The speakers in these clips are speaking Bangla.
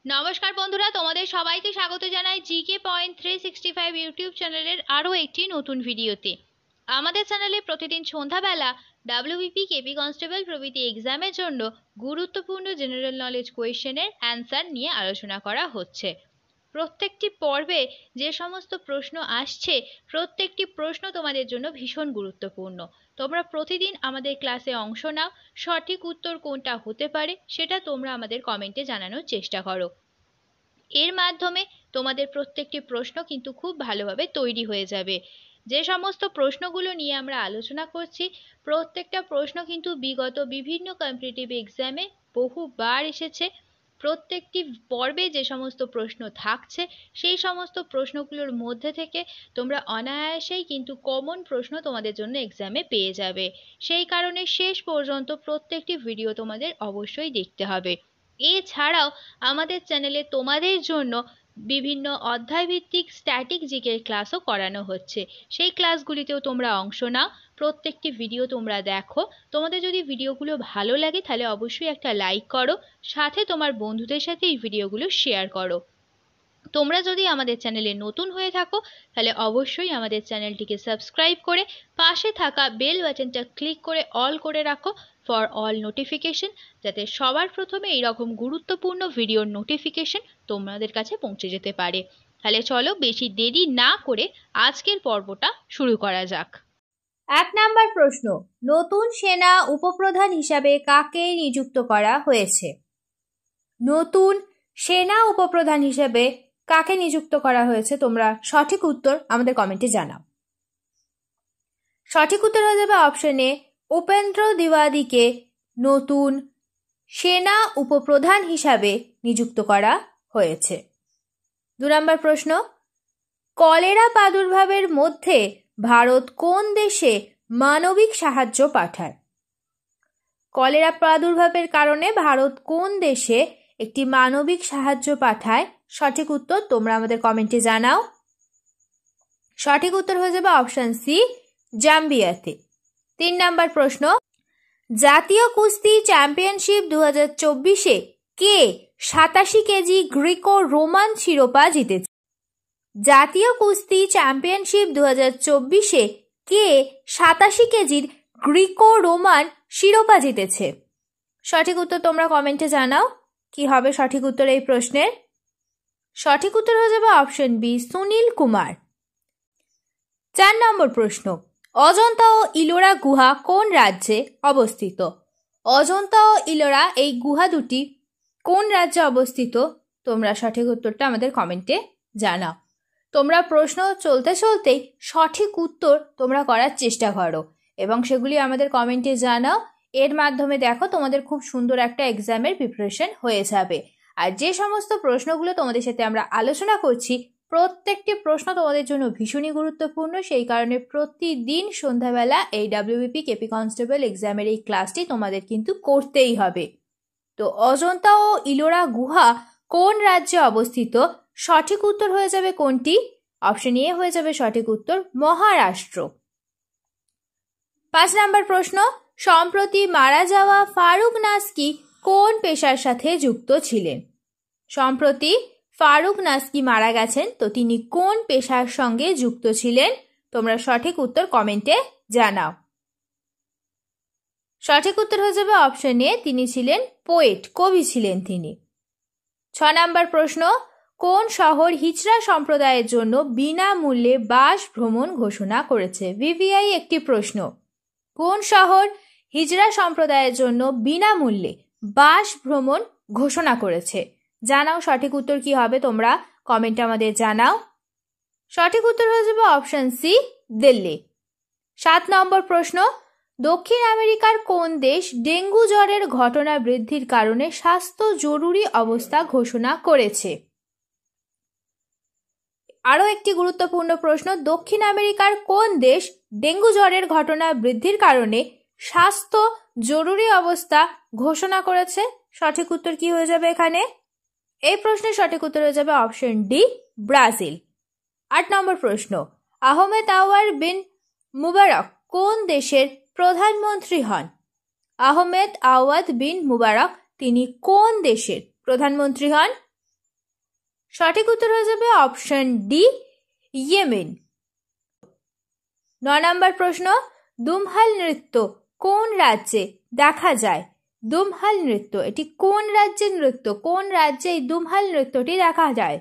নমস্কার বন্ধুরা, তোমাদের সবাইকে স্বাগত জানাই জিকে পয়েন্ট 365 ইউটিউব চ্যানেলের আরও একটি নতুন ভিডিওতে। আমাদের চ্যানেলে প্রতিদিন সন্ধ্যাবেলা ডাব্লিউবিপি, কেপি কনস্টেবল প্রভৃতি এক্সামের জন্য গুরুত্বপূর্ণ জেনারেল নলেজ কোয়েশ্চেনের অ্যান্সার নিয়ে আলোচনা করা হচ্ছে। প্রত্যেকটি পর্বে যে সমস্ত প্রশ্ন আসছে, প্রত্যেকটি প্রশ্ন তোমাদের জন্য ভীষণ গুরুত্বপূর্ণ। তোমরা প্রতিদিন আমাদের ক্লাসে অংশ নাও, সঠিক উত্তর কোনটা হতে পারে সেটা তোমরা আমাদের কমেন্টে জানানোর চেষ্টা করো। এর মাধ্যমে তোমাদের প্রত্যেকটি প্রশ্ন কিন্তু খুব ভালোভাবে তৈরি হয়ে যাবে। যে সমস্ত প্রশ্নগুলো নিয়ে আমরা আলোচনা করছি, প্রত্যেকটা প্রশ্ন কিন্তু বিগত বিভিন্ন কম্পিটিটিভ এক্সামে বহুবার এসেছে। প্রত্যেকটি পর্বে যে সমস্ত প্রশ্ন থাকছে, সেই সমস্ত প্রশ্নগুলোর মধ্যে থেকে তোমরা অনায়াসেই কিন্তু কমন প্রশ্ন তোমাদের জন্য এক্সামে পেয়ে যাবে। সেই কারণে শেষ পর্যন্ত প্রত্যেকটি ভিডিও তোমাদের অবশ্যই দেখতে হবে। এছাড়াও আমাদের চ্যানেলে তোমাদের জন্য বিভিন্ন অধ্যায়ভিত্তিক স্ট্যাটিক জিকের ক্লাসও করানো হচ্ছে। সেই ক্লাসগুলিতেও তোমরা অংশ নাও, প্রত্যেকটি ভিডিও তোমরা দেখো। তোমাদের যদি ভিডিওগুলো ভালো লাগে তাহলে অবশ্যই একটা লাইক করো, সাথে তোমার বন্ধুদের সাথে এই ভিডিওগুলো শেয়ার করো। তোমরা যদি আমাদের চ্যানেলে নতুন হয়ে থাকো তাহলে অবশ্যই আমাদের চ্যানেলটিকে সাবস্ক্রাইব করে পাশে থাকা বেল বাটনটা ক্লিক করে অল করে রাখো ফর অল নোটিফিকেশন, যাতে সবার প্রথমে এইরকম গুরুত্বপূর্ণ ভিডিওর নোটিফিকেশন তোমাদের কাছে পৌঁছে যেতে পারে। তাহলে চলো বেশি দেরি না করে আজকের পর্বটা শুরু করা যাক। 1 নাম্বার প্রশ্ন, নতুন সেনা উপপ্রধান হিসাবে কাকে নিযুক্ত করা হয়েছে? নতুন সেনা উপপ্রধান হিসাবে কাকে নিযুক্ত করা হয়েছে? তোমরা সঠিক উত্তর আমাদের কমেন্টে জানাও। সঠিক উত্তর হয়ে যাবে অপশন এ, উপেন্দ্র দ্বিবেদীকে নতুন সেনা উপপ্রধান হিসাবে নিযুক্ত করা হয়েছে। 2 নম্বর প্রশ্ন, কলেরা প্রাদুর্ভাবের মধ্যে ভারত কোন দেশে মানবিক সাহায্য পাঠায়? কলেরা প্রাদুর্ভাবের কারণে ভারত কোন দেশে একটি মানবিক সাহায্য পাঠায়? সঠিক উত্তর তোমরা আমাদের কমেন্টে জানাও। সঠিক উত্তর হয়ে যাবে অপশন সি, জাম্বিয়াতে। 3 নম্বর প্রশ্ন, জাতীয় কুস্তি চ্যাম্পিয়নশিপ 2024-এ কে 87 কেজি গ্রিকো রোমান শিরোপা জিতেছে? জাতীয় কুস্তি চ্যাম্পিয়নশিপ 2024-এ কে 87 কেজির গ্রিকো রোমান শিরোপা জিতেছে? সঠিক উত্তর তোমরা কমেন্টে জানাও। কি হবে সঠিক উত্তর এই প্রশ্নের? সঠিক উত্তর হয়ে যাবে অপশন বি, সুনীল কুমার। 4 নম্বর প্রশ্ন, অজন্তা ও ইলোরা গুহা কোন রাজ্যে অবস্থিত? অজন্তা ও ইলোরা এই গুহা দুটি কোন রাজ্যে অবস্থিত? তোমরা সঠিক উত্তরটা আমাদের কমেন্টে জানাও। তোমরা প্রশ্ন চলতে চলতেই সঠিক উত্তর তোমরা করার চেষ্টা করো এবং সেগুলি আমাদের কমেন্টে জানাও। এর মাধ্যমে দেখো তোমাদের খুব সুন্দর একটা এক্সামের প্রিপারেশন হয়ে যাবে। আর যে সমস্ত প্রশ্নগুলো তোমাদের সাথে আমরা আলোচনা করছি, প্রত্যেকটি প্রশ্ন তোমাদের জন্য ভীষণই গুরুত্বপূর্ণ। সেই কারণে প্রতিদিন সন্ধ্যাবেলা এই ডাব্লিউবিপি, কেপি কনস্টেবল এক্সামের এই ক্লাসটি তোমাদের কিন্তু করতেই হবে। তো অজন্তা ও ইলোরা গুহা কোন রাজ্যে অবস্থিত? সঠিক উত্তর হয়ে যাবে কোনটি? অপশন এ হয়ে যাবে সঠিক উত্তর, মহারাষ্ট্র। 5 নম্বর প্রশ্ন, সম্প্রতি মারা যাওয়া ফারুক নাসকি কোন পেশার সাথে যুক্ত ছিলেন? সম্প্রতি ফারুক নাসকি মারা গেছেন, তো তিনি কোন পেশার সঙ্গে যুক্ত ছিলেন? তোমরা সঠিক উত্তর কমেন্টে জানাও। সঠিক উত্তর হয়ে যাবে অপশন এ, তিনি ছিলেন পোয়েট, কবি ছিলেন তিনি। 6 নম্বর প্রশ্ন, কোন শহর হিজড়া সম্প্রদায়ের জন্য বিনামূল্যে বাস ভ্রমণ ঘোষণা করেছে? ভিভিআই একটি প্রশ্ন। কোন শহর হিজড়া সম্প্রদায়ের জন্য বিনামূল্যে বাস ভ্রমণ ঘোষণা করেছে? জানাও সঠিক উত্তর কি হবে, তোমরা কমেন্টে আমাদের জানাও। সঠিক উত্তর হয়ে যাবে অপশন সি, দিল্লি। 7 নম্বর প্রশ্ন, দক্ষিণ আমেরিকার কোন দেশ ডেঙ্গু জ্বরের ঘটনা বৃদ্ধির কারণে স্বাস্থ্য জরুরি অবস্থা ঘোষণা করেছে? আরও একটি গুরুত্বপূর্ণ প্রশ্ন, দক্ষিণ আমেরিকার কোন দেশ ডেঙ্গু জ্বরের ঘটনা বৃদ্ধির কারণে স্বাস্থ্য জরুরি অবস্থা ঘোষণা করেছে? সঠিক উত্তর কি হয়ে যাবে এখানে? এই প্রশ্নের সঠিক উত্তর হয়ে যাবে অপশন ডি, ব্রাজিল। 8 নম্বর প্রশ্ন, আহমেদ আওয়াদ বিন মুবারক কোন দেশের প্রধানমন্ত্রী হন? আহমেদ আওয়াদ বিন মুবারক তিনি কোন দেশের প্রধানমন্ত্রী হন? সঠিক উত্তর হয়ে যাবে অপশন ডি, ইয়েমেন। 9 নম্বর প্রশ্ন, দুমহাল নৃত্য কোন রাজ্যে দেখা যায়? দুমহাল নৃত্য এটি কোন রাজ্যের নৃত্য? কোন রাজ্যে এই দুমহাল নৃত্যটি দেখা যায়?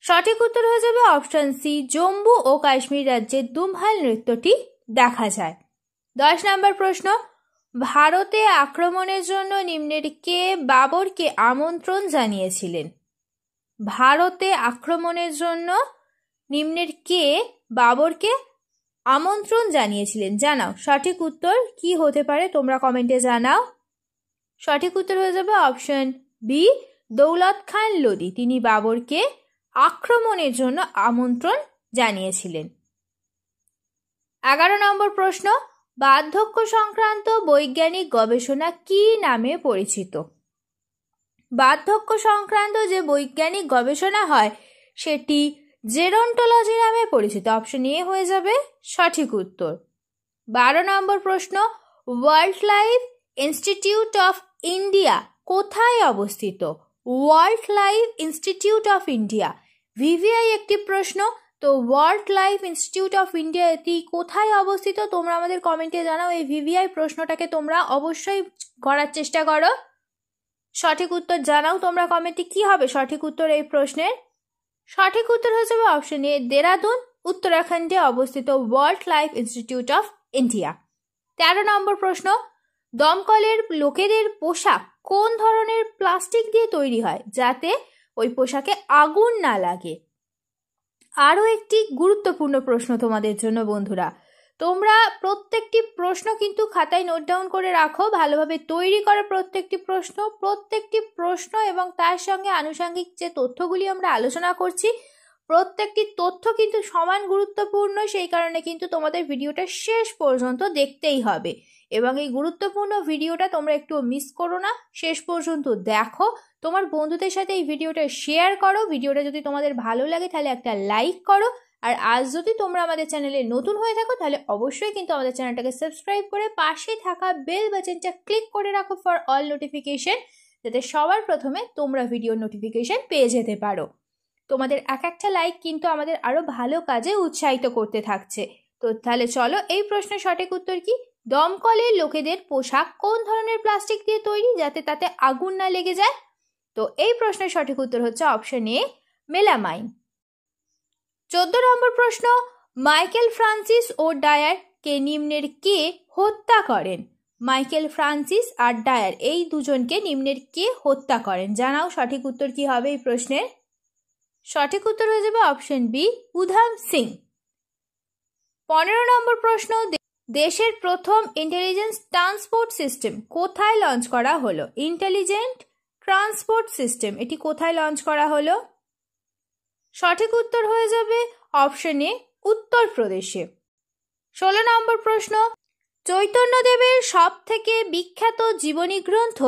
সঠিক উত্তর হয়ে যাবে অপশন সি, জম্মু ও কাশ্মীর রাজ্যে দুমহাল নৃত্যটি দেখা যায়। 10 নম্বর প্রশ্ন, ভারতে আক্রমণের জন্য নিম্নের কে বাবরকে আমন্ত্রণ জানিয়েছিলেন? ভারতে আক্রমণের জন্য নিম্নের কে বাবরকে আমন্ত্রণ জানিয়েছিলেন? জানাও সঠিক উত্তর কি হতে পারে, তোমরা কমেন্টে জানাও। সঠিক উত্তর হয়ে যাবে অপশন বি, দৌলত খান লোদি। তিনি বাবরকে আক্রমণের জন্য আমন্ত্রণ জানিয়েছিলেন। 11 নম্বর প্রশ্ন, বার্ধক্য সংক্রান্ত বৈজ্ঞানিক গবেষণা কি নামে পরিচিত? বার্ধক্য সংক্রান্ত যে বৈজ্ঞানিক গবেষণা হয় সেটি জেরন্টোলজি নামে পরিচিত। অপশন এ হয়ে যাবে সঠিক উত্তর। 12 নম্বর প্রশ্ন, wild life institute of India কোথায় অবস্থিত? Wild life institute of India, VVI একটি প্রশ্ন। তো wild life institute of India এটি কোথায় অবস্থিত? তোমরা আমাদের কমেন্টে জানাও। এই ভিভিআই প্রশ্নটাকে তোমরা অবশ্যই করার চেষ্টা করো। সঠিক উত্তর জানাও তোমরা কমেন্টে। কি হবে সঠিক উত্তর এই প্রশ্নের? সঠিক উত্তর হয়ে যাবে অপশন এ, দেরাদুন, উত্তরাখণ্ডে অবস্থিত wild life institute of India. 13 নম্বর প্রশ্ন, দমকলের লোকেদের পোশাক কোন ধরনের প্লাস্টিক দিয়ে তৈরি হয় যাতে ওই পোশাকে আগুন না লাগে? আরও একটি গুরুত্বপূর্ণ প্রশ্ন তোমাদের জন্য বন্ধুরা। তোমরা প্রত্যেকটি প্রশ্ন কিন্তু খাতায় নোট ডাউন করে রাখো, ভালোভাবে তৈরি করো প্রত্যেকটি প্রশ্ন এবং তার সঙ্গে আনুষঙ্গিক যে তথ্যগুলি আমরা আলোচনা করছি প্রত্যেকটি তথ্য কিন্তু সমান গুরুত্বপূর্ণ। সেই কারণে কিন্তু তোমাদের ভিডিওটা শেষ পর্যন্ত দেখতেই হবে এবং এই গুরুত্বপূর্ণ ভিডিওটা তোমরা একটু মিস করো না, শেষ পর্যন্ত দেখো। তোমার বন্ধুদের সাথে এই ভিডিওটা শেয়ার করো। ভিডিওটা যদি তোমাদের ভালো লাগে তাহলে একটা লাইক করো। আর আজ যদি তোমরা আমাদের চ্যানেলে নতুন হয়ে থাকো তাহলে অবশ্যই কিন্তু আমাদের চ্যানেলটাকে সাবস্ক্রাইব করে পাশে থাকা বেল বাটনটা ক্লিক করে রাখো ফর অল নোটিফিকেশন, যাতে সবার প্রথমে তোমরা ভিডিও নোটিফিকেশন পেয়ে যেতে পারো। তোমাদের এক একটা লাইক কিন্তু আমাদের আরো ভালো কাজে উৎসাহিত করতে থাকছে। তো তাহলে চলো, এই প্রশ্নের সঠিক উত্তর কি? দমকলের লোকেদের পোশাক কোন ধরনের প্লাস্টিক দিয়ে তৈরি যাতে তাতে আগুন না লেগে যায়? তো এই প্রশ্নের সঠিক উত্তর হচ্ছে অপশন এ, মেলামাইন। 14 নম্বর প্রশ্ন, মাইকেল ফ্রান্সিস ও ডায়ার কে নিম্নের কে হত্যা করেন? মাইকেল ফ্রান্সিস আর ডায়ার এই দুজনকে নিম্নের কে হত্যা করেন? জানাও সঠিক উত্তর কি হবে এই প্রশ্নের? সঠিক উত্তর হয়ে যাবে অপশন বি, উধাম সিং। 15 নম্বর প্রশ্ন, দেশের প্রথম ইন্টেলিজেন্স ট্রান্সপোর্ট সিস্টেম কোথায় লঞ্চ করা হলো? ইন্টেলিজেন্ট ট্রান্সপোর্ট সিস্টেম এটি কোথায় লঞ্চ করা হলো? সঠিক উত্তর হয়ে যাবে অপশন এ, উত্তরপ্রদেশে। 16 নম্বর প্রশ্ন, চৈতন্যদেবের সব থেকে বিখ্যাত জীবনী গ্রন্থ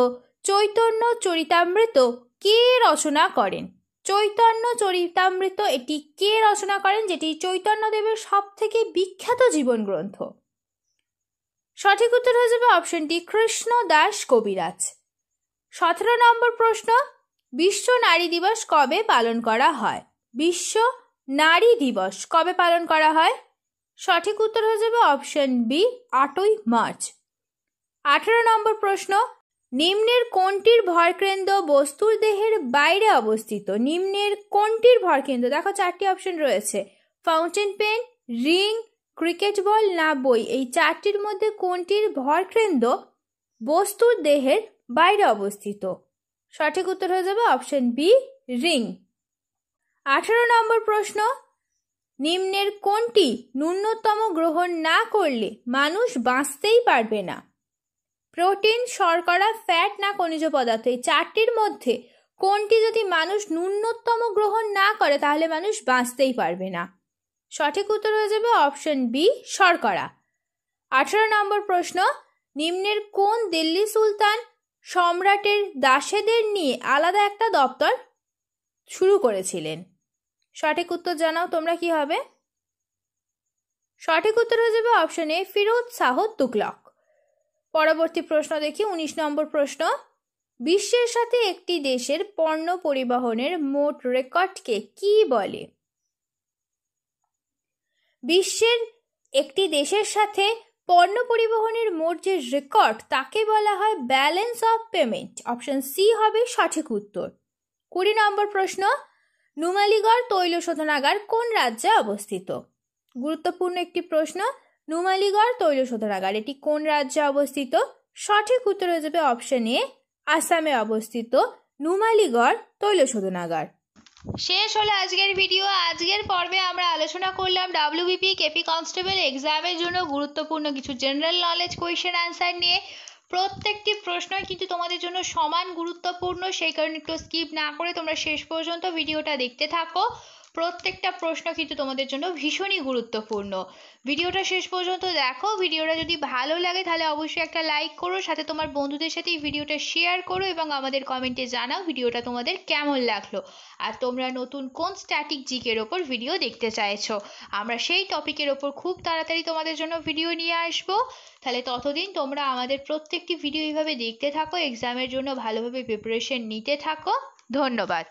চৈতন্য চরিতামৃত কে রচনা করেন? চৈতন্য চরিতামৃত এটি কে রচনা করেন, যেটি চৈতন্যদেবের সব থেকে বিখ্যাত জীবন গ্রন্থ? সঠিক উত্তর হয়ে যাবে অপশন ডি, কৃষ্ণ দাস কবিরাজ। 17 নম্বর প্রশ্ন, বিশ্ব নারী দিবস কবে পালন করা হয়? বিশ্ব নারী দিবস কবে পালন করা হয়? সঠিক উত্তর হয়ে যাবে অপশন বি, 8ই মার্চ। 18 নম্বর প্রশ্ন, নিম্নের কোনটির ভরকেন্দ্র বস্তুর দেহের বাইরে অবস্থিত? নিম্নের কোনটির ভরকেন্দ্র? দেখো 4টি অপশন রয়েছে, fountain pen, ring, cricket ball না বই। এই 4টির মধ্যে কোনটির ভরকেন্দ্র বস্তুর দেহের বাইরে অবস্থিত? সঠিক উত্তর হয়ে যাবে অপশন বি, রিং। 18 নম্বর প্রশ্ন, নিম্নের কোনটি ন্যূনতম গ্রহণ না করলে মানুষ বাঁচতেই পারবে না? প্রোটিন, শর্করা, ফ্যাট না খনিজ পদার্থ? এই 4টির মধ্যে কোনটি যদি মানুষ ন্যূনতম গ্রহণ না করে তাহলে মানুষ বাঁচতেই পারবে না? সঠিক উত্তর হয়ে যাবে অপশন বি, শর্করা। 18 নম্বর প্রশ্ন, নিম্নের কোন দিল্লি সুলতান সম্রাটের দাসেদের নিয়ে আলাদা একটা দপ্তর শুরু করেছিলেন? সঠিক উত্তর জানাও তোমরা কি হবে? সঠিক উত্তর হয়ে যাবে অপশন এ, ফিরোজ শাহ তুগলক। পরবর্তী প্রশ্ন দেখি, 19 নম্বর প্রশ্ন, বিশ্বের সাথে একটি দেশের পণ্য পরিবহনের মোট রেকর্ডকে কি বলে? বিশ্বের একটি দেশের সাথে পণ্য পরিবহনের মোট যে রেকর্ড তাকে বলা হয় balance of payment. Option C হবে সঠিক উত্তর। 20 নম্বর প্রশ্ন, নুমালীগড় তৈল শোধনাগার কোন রাজ্যে অবস্থিত? গুরুত্বপূর্ণ একটি প্রশ্ন। নুমালীগড় তৈল শোধনাগার এটি কোন রাজ্যে অবস্থিত? সঠিক উত্তর হয়ে যাবে অপশন এ, আসামে অবস্থিত নুমালীগড় তৈল শোধনাগার। শেষ হলো আজকের ভিডিও। আজকের পর্বে আমরা আলোচনা করলাম ডাব্লিউবিপি কেপি কনস্টেবল এক্সামের জন্য গুরুত্বপূর্ণ কিছু জেনারেল নলেজ কোয়েশ্চেন অ্যান্সার নিয়ে। প্রত্যেকটি প্রশ্নই কিন্তু তোমাদের জন্য সমান গুরুত্বপূর্ণ, সেই কারণে একটু স্কিপ না করে তোমরা শেষ পর্যন্ত ভিডিওটা দেখতে থাকো। প্রত্যেকটা প্রশ্ন কিন্তু তোমাদের জন্য ভীষণই গুরুত্বপূর্ণ। ভিডিওটা শেষ পর্যন্ত দেখো। ভিডিওটা যদি ভালো লাগে তাহলে অবশ্যই একটা লাইক করো, সাথে তোমার বন্ধুদের সাথে এই ভিডিওটা শেয়ার করো এবং আমাদের কমেন্টে জানাও ভিডিওটা তোমাদের কেমন লাগলো আর তোমরা নতুন কোন স্ট্যাটিক জিকের ওপর ভিডিও দেখতে চাইছো। আমরা সেই টপিকের ওপর খুব তাড়াতাড়ি তোমাদের জন্য ভিডিও নিয়ে আসবো। তাহলে ততদিন তোমরা আমাদের প্রত্যেকটি ভিডিও এইভাবে দেখতে থাকো, এক্সামের জন্য ভালোভাবে প্রিপারেশন নিতে থাকো। ধন্যবাদ।